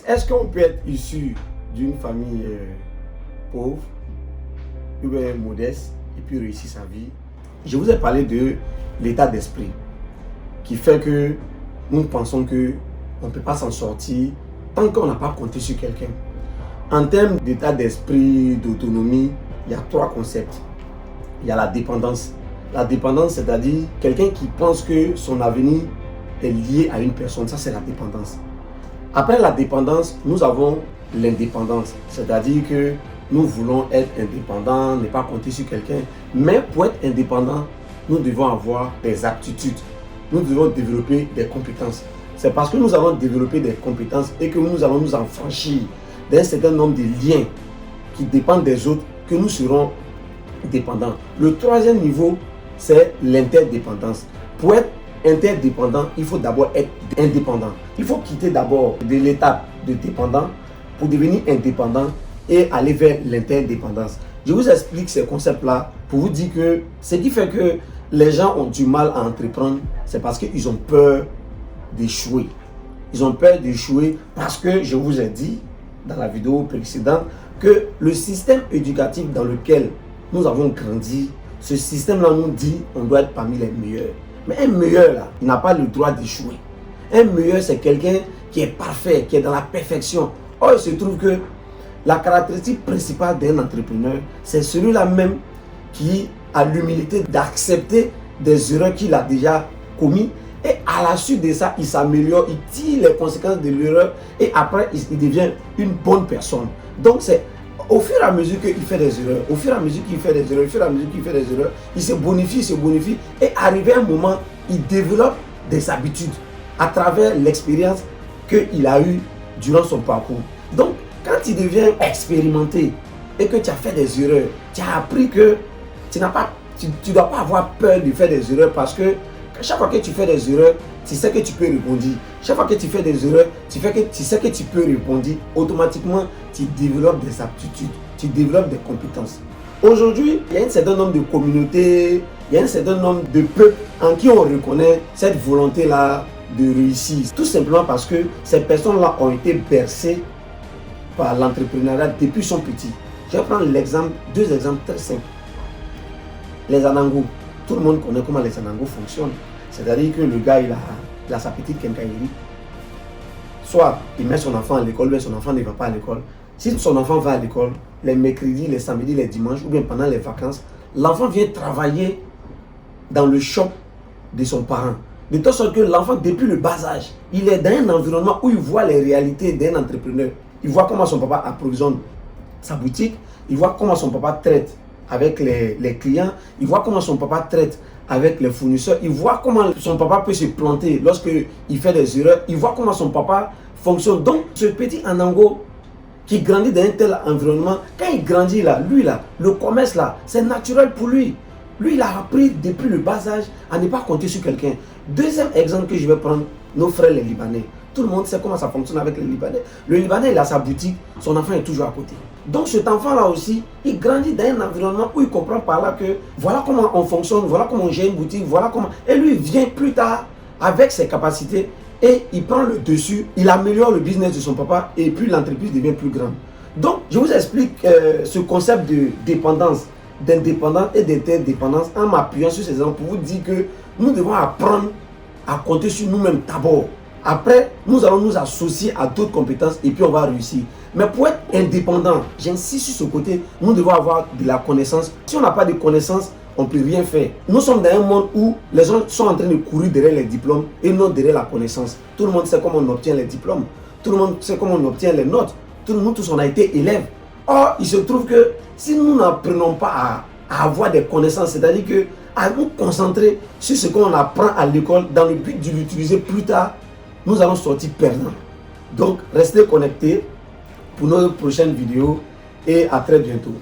Est-ce qu'on peut être issu d'une famille pauvre ou bien modeste et puis réussir sa vie? Je vous ai parlé de l'état d'esprit qui fait que nous pensons qu'on ne peut pas s'en sortir tant qu'on n'a pas compté sur quelqu'un. En termes d'état d'esprit, d'autonomie, il y a 3 concepts. Il y a la dépendance. La dépendance, c'est-à-dire quelqu'un qui pense que son avenir est lié à une personne. Ça, c'est la dépendance. Après la dépendance, nous avons l'indépendance. C'est-à-dire que nous voulons être indépendants, ne pas compter sur quelqu'un. Mais pour être indépendant, nous devons avoir des aptitudes. Nous devons développer des compétences. C'est parce que nous allons développer des compétences et que nous allons nous affranchir d'un certain nombre de liens qui dépendent des autres que nous serons dépendants. Le 3e niveau, c'est l'interdépendance. Pour être interdépendant, il faut d'abord être indépendant. Il faut quitter d'abord de l'étape de dépendant pour devenir indépendant et aller vers l'interdépendance. Je vous explique ces concepts-là pour vous dire que ce qui fait que les gens ont du mal à entreprendre, c'est parce qu'ils ont peur d'échouer. Ils ont peur d'échouer parce que je vous ai dit dans la vidéo précédente que le système éducatif dans lequel nous avons grandi, ce système-là nous dit qu'on doit être parmi les meilleurs. Mais un meilleur, là, il n'a pas le droit d'échouer. Un meilleur, c'est quelqu'un qui est parfait, qui est dans la perfection. Or, il se trouve que la caractéristique principale d'un entrepreneur, c'est celui-là même qui a l'humilité d'accepter des erreurs qu'il a déjà commises. Et à la suite de ça, il s'améliore, il tire les conséquences de l'erreur et après, il devient une bonne personne. Donc, c'est au fur et à mesure qu'il fait des erreurs, au fur et à mesure qu'il fait des erreurs, au fur et à mesure qu'il fait des erreurs, il se bonifie et arrivé à un moment, il développe des habitudes à travers l'expérience qu'il a eue durant son parcours. Donc, quand il devient expérimenté et que tu as fait des erreurs, tu as appris que tu ne dois pas avoir peur de faire des erreurs parce que chaque fois que tu fais des erreurs, tu sais que tu peux répondre. Chaque fois que tu fais des erreurs, tu sais que tu peux répondre. Automatiquement, tu développes des aptitudes, tu développes des compétences. Aujourd'hui, il y a un certain nombre de communautés, il y a un certain nombre de peuples en qui on reconnaît cette volonté-là de réussir. Tout simplement parce que ces personnes-là ont été bercées par l'entrepreneuriat depuis son petit. Je vais prendre deux exemples très simples. Les Anango. Tout le monde connaît comment les Anango fonctionnent. C'est-à-dire que le gars, il a sa petite quincaillerie. Soit il met son enfant à l'école, mais son enfant ne va pas à l'école. Si son enfant va à l'école, les mercredis, les samedis, les dimanches, ou bien pendant les vacances, l'enfant vient travailler dans le shop de son parent. De telle sorte que l'enfant, depuis le bas âge, il est dans un environnement où il voit les réalités d'un entrepreneur. Il voit comment son papa approvisionne sa boutique, il voit comment son papa traite avec les clients, il voit comment son papa traite avec les fournisseurs, il voit comment son papa peut se planter lorsqu'il fait des erreurs, il voit comment son papa fonctionne. Donc, ce petit Anango qui grandit dans un tel environnement, quand il grandit là, lui là, le commerce là, c'est naturel pour lui. Lui, il a appris depuis le bas âge à ne pas compter sur quelqu'un. Deuxième exemple que je vais prendre, nos frères les Libanais. Tout le monde sait comment ça fonctionne avec les Libanais. Le Libanais, il a sa boutique, son enfant est toujours à côté. Donc cet enfant-là aussi, il grandit dans un environnement où il comprend par là que voilà comment on fonctionne, voilà comment on gère une boutique, voilà comment... Et lui, il vient plus tard avec ses capacités et il prend le dessus, il améliore le business de son papa et puis l'entreprise devient plus grande. Donc, je vous explique ce concept de dépendance, d'indépendance et d'interdépendance en m'appuyant sur ces exemples pour vous dire que nous devons apprendre à compter sur nous-mêmes d'abord. Après, nous allons nous associer à d'autres compétences et puis on va réussir. Mais pour être indépendant, j'insiste sur ce côté, nous devons avoir de la connaissance. Si on n'a pas de connaissance, on ne peut rien faire. Nous sommes dans un monde où les gens sont en train de courir derrière les diplômes et non derrière la connaissance. Tout le monde sait comment on obtient les diplômes. Tout le monde sait comment on obtient les notes. Nous tous, on a été élèves. Or, il se trouve que si nous n'apprenons pas à avoir des connaissances, c'est-à-dire que à nous concentrer sur ce qu'on apprend à l'école dans le but de l'utiliser plus tard, nous allons sortir perdants. Donc, restez connectés pour nos prochaines vidéos et à très bientôt.